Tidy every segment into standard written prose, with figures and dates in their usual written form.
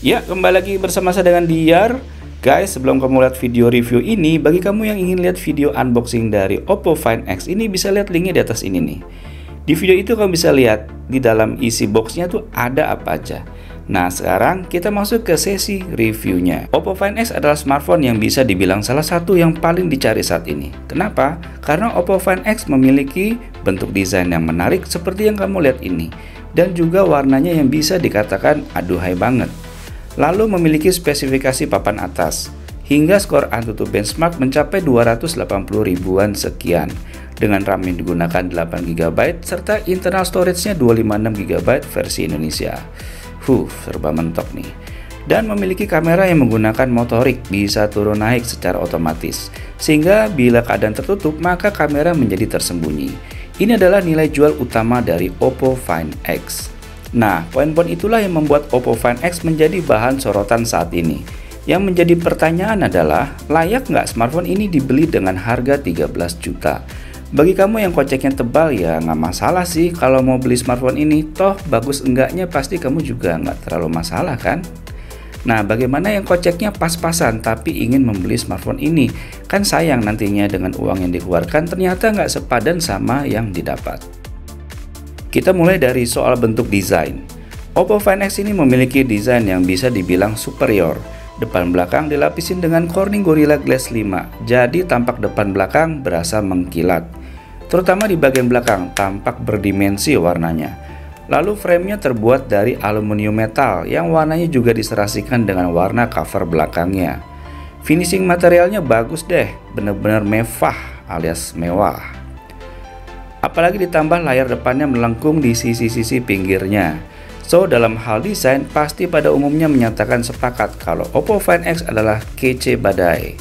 Ya, kembali lagi bersama saya dengan Diar. Guys, sebelum kamu lihat video review ini, bagi kamu yang ingin lihat video unboxing dari Oppo Find X ini, bisa lihat linknya di atas ini nih. Di video itu kamu bisa lihat di dalam isi boxnya tuh ada apa aja. Nah, sekarang kita masuk ke sesi reviewnya. Oppo Find X adalah smartphone yang bisa dibilang salah satu yang paling dicari saat ini. Kenapa? Karena Oppo Find X memiliki bentuk desain yang menarik seperti yang kamu lihat ini, dan juga warnanya yang bisa dikatakan aduhai banget. Lalu memiliki spesifikasi papan atas, hingga skor Antutu benchmark mencapai 280 ribuan sekian, dengan RAM yang digunakan 8GB serta internal storage-nya 256GB versi Indonesia. Serba mentok nih. Dan memiliki kamera yang menggunakan motorik, bisa turun naik secara otomatis, sehingga bila keadaan tertutup maka kamera menjadi tersembunyi. Ini adalah nilai jual utama dari Oppo Find X. Nah, poin-poin itulah yang membuat Oppo Find X menjadi bahan sorotan saat ini. Yang menjadi pertanyaan adalah, layak nggak smartphone ini dibeli dengan harga 13 juta? Bagi kamu yang koceknya tebal ya nggak masalah sih kalau mau beli smartphone ini, toh bagus enggaknya pasti kamu juga nggak terlalu masalah kan? Nah, bagaimana yang koceknya pas-pasan tapi ingin membeli smartphone ini? Kan sayang nantinya dengan uang yang dikeluarkan ternyata nggak sepadan sama yang didapat. Kita mulai dari soal bentuk desain. Oppo Find X ini memiliki desain yang bisa dibilang superior. Depan belakang dilapisin dengan Corning Gorilla Glass 5, jadi tampak depan belakang berasa mengkilat. Terutama di bagian belakang, tampak berdimensi warnanya. Lalu framenya terbuat dari aluminium metal yang warnanya juga diserasikan dengan warna cover belakangnya. Finishing materialnya bagus deh, bener-bener mewah alias mewah. Apalagi ditambah layar depannya melengkung di sisi-sisi pinggirnya. So, dalam hal desain, pasti pada umumnya menyatakan sepakat kalau Oppo Find X adalah kece badai.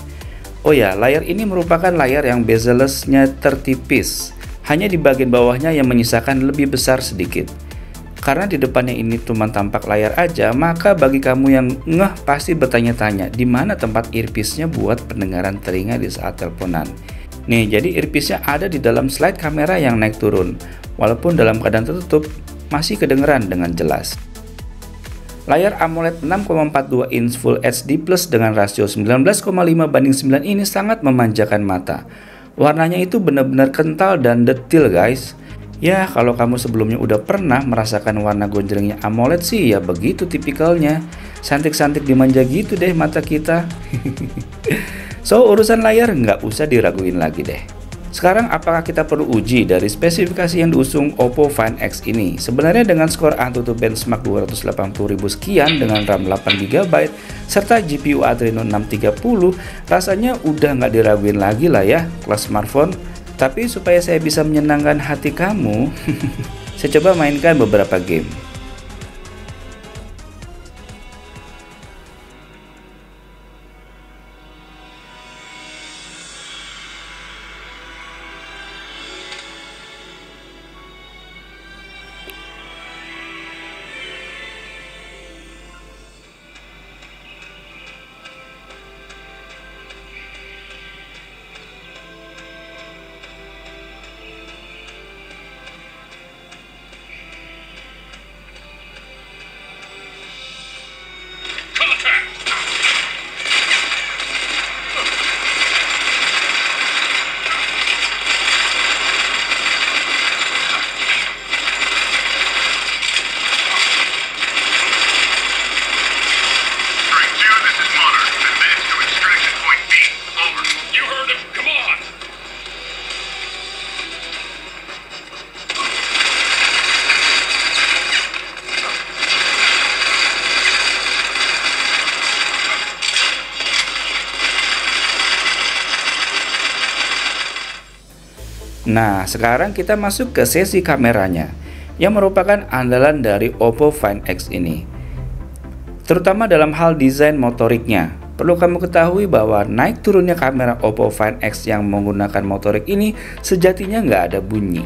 Oh ya, layar ini merupakan layar yang bezel-nya tertipis, hanya di bagian bawahnya yang menyisakan lebih besar sedikit. Karena di depannya ini cuma tampak layar aja, maka bagi kamu yang ngeh pasti bertanya-tanya, di mana tempat earpiece-nya buat pendengaran telinga di saat teleponan. Nih, jadi earpiece-nya ada di dalam slide kamera yang naik turun. Walaupun dalam keadaan tertutup, masih kedengeran dengan jelas. Layar AMOLED 6,42 inch Full HD Plus dengan rasio 19,5:9 ini sangat memanjakan mata. Warnanya itu benar-benar kental dan detail guys. Ya, kalau kamu sebelumnya udah pernah merasakan warna gonjrengnya AMOLED sih ya begitu tipikalnya. Santik-santik dimanja gitu deh mata kita. So, urusan layar nggak usah diraguin lagi deh. Sekarang apakah kita perlu uji dari spesifikasi yang diusung Oppo Find X ini? Sebenarnya dengan skor Antutu benchmark 280.000 sekian dengan RAM 8GB serta GPU Adreno 630, rasanya udah nggak diraguin lagi lah ya kelas smartphone. Tapi supaya saya bisa menyenangkan hati kamu, saya coba mainkan beberapa game. Nah, sekarang kita masuk ke sesi kameranya, yang merupakan andalan dari Oppo Find X ini. Terutama dalam hal desain motoriknya. Perlu kamu ketahui bahwa naik turunnya kamera Oppo Find X yang menggunakan motorik ini sejatinya nggak ada bunyi.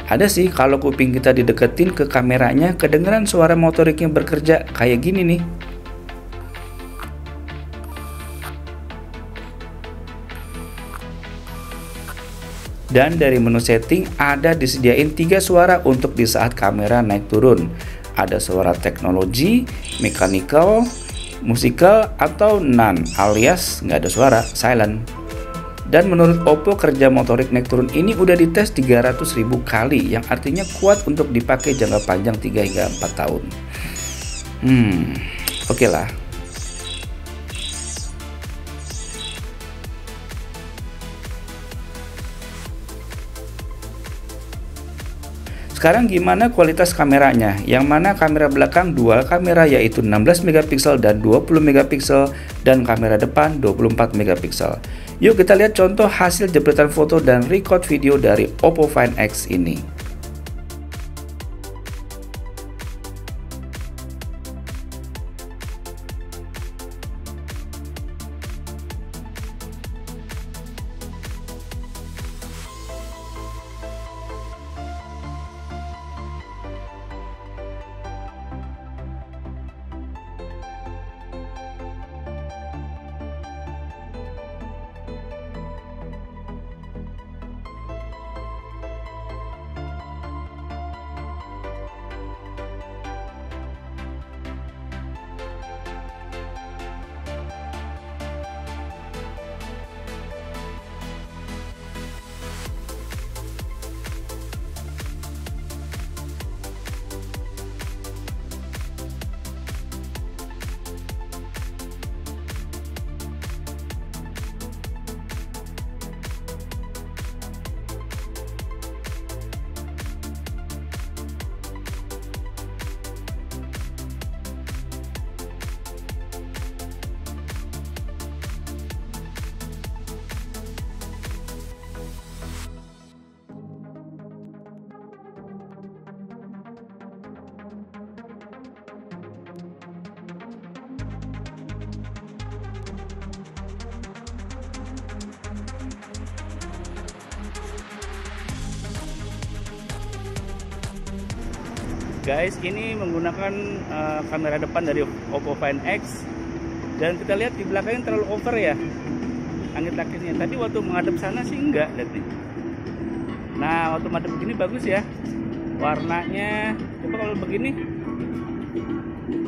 Ada sih kalau kuping kita dideketin ke kameranya, kedengeran suara motoriknya bekerja kayak gini nih. Dan dari menu setting ada disediain 3 suara untuk di saat kamera naik turun. Ada suara teknologi, mechanical, musical, atau none alias nggak ada suara, silent. Dan menurut Oppo, kerja motorik naik turun ini udah dites 300.000 kali, yang artinya kuat untuk dipakai jangka panjang 3 hingga 4 tahun. Oke lah. Sekarang gimana kualitas kameranya? Yang mana kamera belakang dual kamera yaitu 16 megapiksel dan 20 megapiksel, dan kamera depan 24 megapiksel. Yuk kita lihat contoh hasil jepretan foto dan record video dari Oppo Find X ini. Guys, ini menggunakan kamera depan dari Oppo Find X, dan kita lihat di belakangnya terlalu over ya langit-langitnya. Tadi waktu menghadap sana sih enggak, lihat nih. Nah, waktu menghadap begini bagus ya warnanya. Coba kalau begini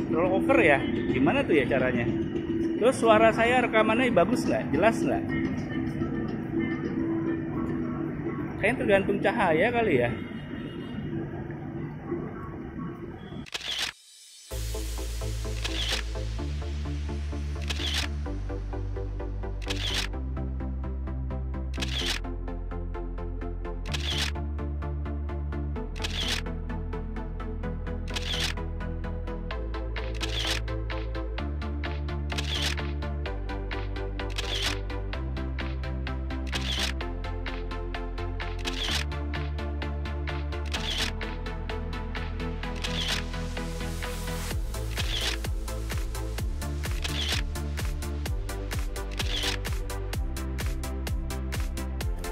terlalu over ya, gimana tuh ya caranya? Terus suara saya rekamannya bagus nggak, jelas nggak? Kayaknya tergantung cahaya kali ya.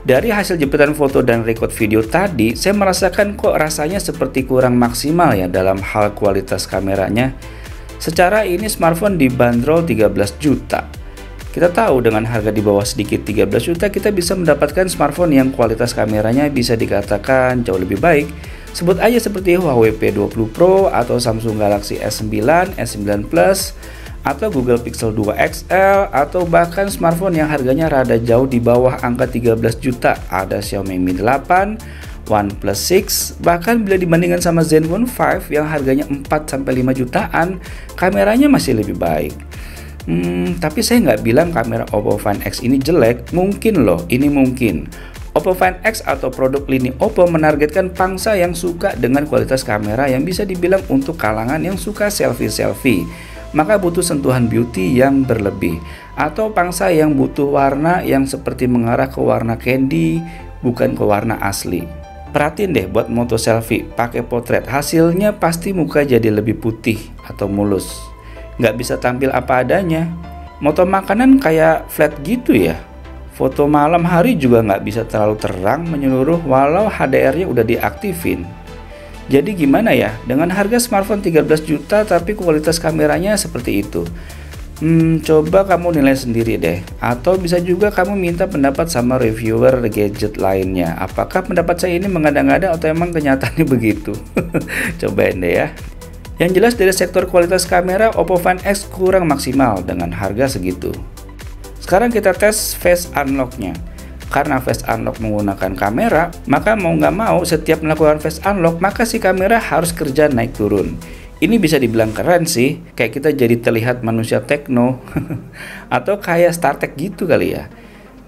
Dari hasil jepretan foto dan record video tadi, saya merasakan kok rasanya seperti kurang maksimal ya dalam hal kualitas kameranya. Secara ini smartphone dibanderol 13 juta. Kita tahu dengan harga di bawah sedikit 13 juta kita bisa mendapatkan smartphone yang kualitas kameranya bisa dikatakan jauh lebih baik. Sebut aja seperti Huawei P20 Pro atau Samsung Galaxy S9, S9 Plus, atau Google Pixel 2 XL, atau bahkan smartphone yang harganya rada jauh di bawah angka 13 juta. Ada Xiaomi Mi 8, OnePlus 6, bahkan bila dibandingkan sama Zenfone 5 yang harganya 4-5 jutaan, kameranya masih lebih baik. Tapi saya nggak bilang kamera Oppo Find X ini jelek, mungkin loh, ini mungkin. Oppo Find X atau produk lini Oppo menargetkan pangsa yang suka dengan kualitas kamera yang bisa dibilang untuk kalangan yang suka selfie-selfie, maka butuh sentuhan beauty yang berlebih, atau pangsa yang butuh warna yang seperti mengarah ke warna candy, bukan ke warna asli. Perhatiin deh buat moto selfie pakai potret, hasilnya pasti muka jadi lebih putih atau mulus, nggak bisa tampil apa adanya. Moto makanan kayak flat gitu ya. Foto malam hari juga nggak bisa terlalu terang menyeluruh walau HDR-nya udah diaktifin. Jadi gimana ya, dengan harga smartphone 13 juta tapi kualitas kameranya seperti itu? Coba kamu nilai sendiri deh. Atau bisa juga kamu minta pendapat sama reviewer gadget lainnya. Apakah pendapat saya ini mengada-ngada atau emang kenyataannya begitu? Cobain deh ya. Yang jelas dari sektor kualitas kamera, Oppo Find X kurang maksimal dengan harga segitu. Sekarang kita tes face unlock-nya. Karena face unlock menggunakan kamera, maka mau nggak mau setiap melakukan face unlock, maka si kamera harus kerja naik turun. Ini bisa dibilang keren sih, kayak kita jadi terlihat manusia tekno atau kayak StarTech gitu kali ya.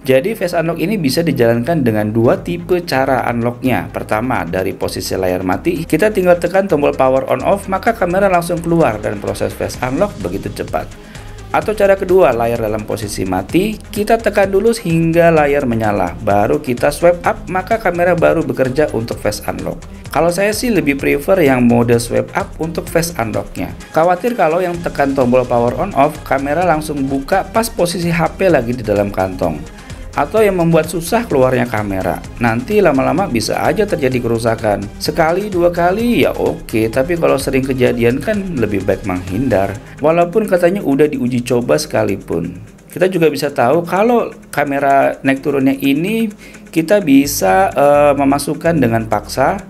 Jadi face unlock ini bisa dijalankan dengan dua tipe cara unlocknya. Pertama, dari posisi layar mati, kita tinggal tekan tombol power on off, maka kamera langsung keluar dan proses face unlock begitu cepat. Atau cara kedua, layar dalam posisi mati, kita tekan dulu hingga layar menyala, baru kita swipe up, maka kamera baru bekerja untuk face unlock. Kalau saya sih lebih prefer yang mode swipe up untuk face unlocknya. Khawatir kalau yang tekan tombol power on off, kamera langsung buka pas posisi HP lagi di dalam kantong. Atau yang membuat susah keluarnya kamera. Nanti lama-lama bisa aja terjadi kerusakan. Sekali dua kali ya oke, tapi kalau sering kejadian kan lebih baik menghindar. Walaupun katanya udah diuji coba sekalipun. Kita juga bisa tahu kalau kamera naik turunnya ini kita bisa memasukkan dengan paksa,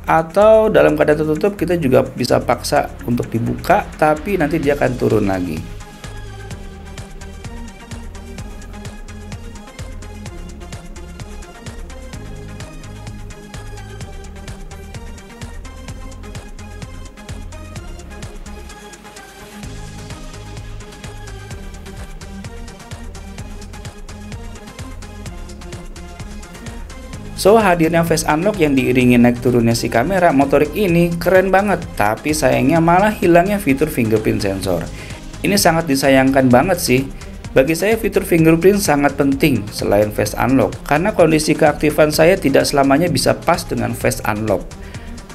atau dalam keadaan tertutup kita juga bisa paksa untuk dibuka, tapi nanti dia akan turun lagi. So, hadirnya face unlock yang diiringi naik turunnya si kamera motorik ini keren banget, tapi sayangnya malah hilangnya fitur fingerprint sensor. Ini sangat disayangkan banget sih. Bagi saya fitur fingerprint sangat penting selain face unlock, karena kondisi keaktifan saya tidak selamanya bisa pas dengan face unlock.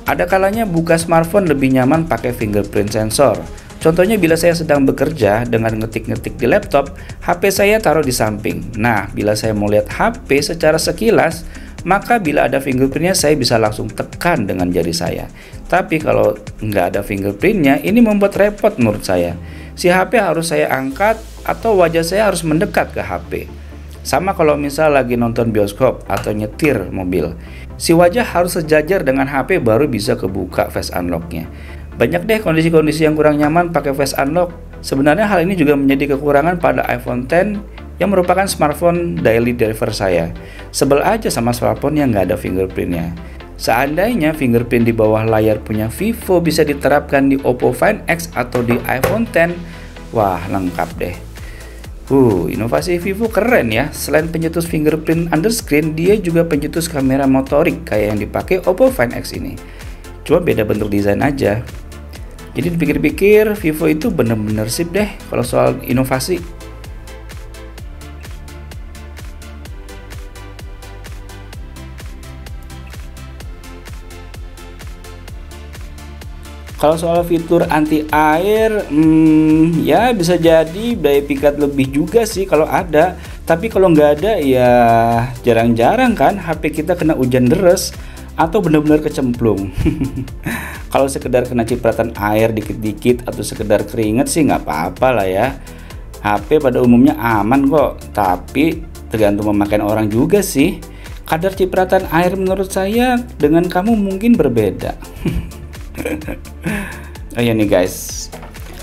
Ada kalanya buka smartphone lebih nyaman pakai fingerprint sensor. Contohnya bila saya sedang bekerja dengan ngetik-ngetik di laptop, HP saya taruh di samping. Nah, bila saya mau lihat HP secara sekilas, maka bila ada fingerprintnya saya bisa langsung tekan dengan jari saya. Tapi kalau nggak ada fingerprintnya, ini membuat repot menurut saya. Si HP harus saya angkat atau wajah saya harus mendekat ke HP. Sama kalau misal lagi nonton bioskop atau nyetir mobil, si wajah harus sejajar dengan HP baru bisa kebuka face unlocknya. Banyak deh kondisi-kondisi yang kurang nyaman pakai face unlock. Sebenarnya hal ini juga menjadi kekurangan pada iPhone X yang merupakan smartphone daily driver saya. Sebel aja sama smartphone yang nggak ada fingerprintnya. Seandainya fingerprint di bawah layar punya Vivo bisa diterapkan di Oppo Find X atau di iPhone X, wah lengkap deh. Inovasi Vivo keren ya. Selain pencetus fingerprint underscreen, dia juga pencetus kamera motorik kayak yang dipakai Oppo Find X ini. Cuma beda bentuk desain aja. Jadi dipikir-pikir Vivo itu bener-bener sip deh kalau soal inovasi. Kalau soal fitur anti air, ya bisa jadi daya pikat lebih juga sih kalau ada. Tapi kalau nggak ada ya jarang-jarang kan HP kita kena hujan deras atau benar-benar kecemplung. Kalau sekedar kena cipratan air dikit-dikit atau sekedar keringet sih nggak apa-apa lah ya. HP pada umumnya aman kok, tapi tergantung memakai orang juga sih. Kadar cipratan air menurut saya dengan kamu mungkin berbeda. Oh ya nih guys,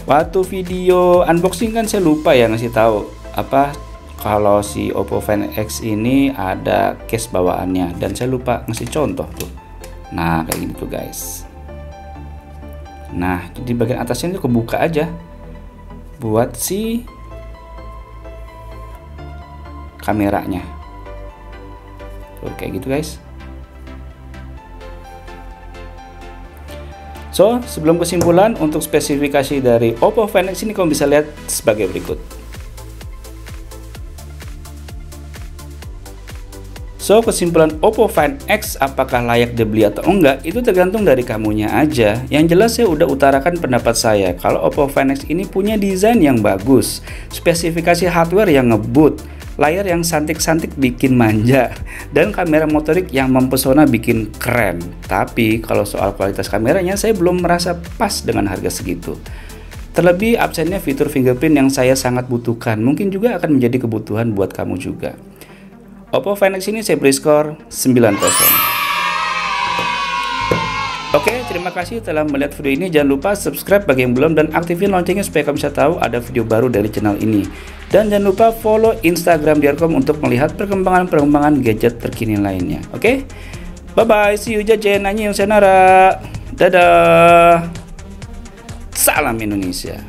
waktu video unboxing kan saya lupa ya ngasih tahu apa kalau si Oppo Find X ini ada case bawaannya, dan saya lupa ngasih contoh tuh. Nah kayak gini tuh guys. Nah jadi bagian atasnya itu kebuka aja buat si kameranya tuh, kayak gitu guys. So, sebelum kesimpulan, untuk spesifikasi dari Oppo Find X ini kamu bisa lihat sebagai berikut. So, kesimpulan Oppo Find X apakah layak dibeli atau enggak, itu tergantung dari kamunya aja. Yang jelas saya udah utarakan pendapat saya, kalau Oppo Find X ini punya desain yang bagus, spesifikasi hardware yang ngebut, layar yang santik-santik bikin manja, dan kamera motorik yang mempesona bikin keren. Tapi kalau soal kualitas kameranya saya belum merasa pas dengan harga segitu. Terlebih absennya fitur fingerprint yang saya sangat butuhkan, mungkin juga akan menjadi kebutuhan buat kamu juga. Oppo Find X ini saya beri skor 9. Oke, terima Terima kasih telah melihat video ini. Jangan lupa subscribe bagi yang belum dan aktifin loncengnya supaya kamu bisa tahu ada video baru dari channel ini. Dan jangan lupa follow Instagram Diarkom untuk melihat perkembangan gadget terkini lainnya. Oke? Bye bye, see you jajan annyeong senara. Dadah. Salam Indonesia.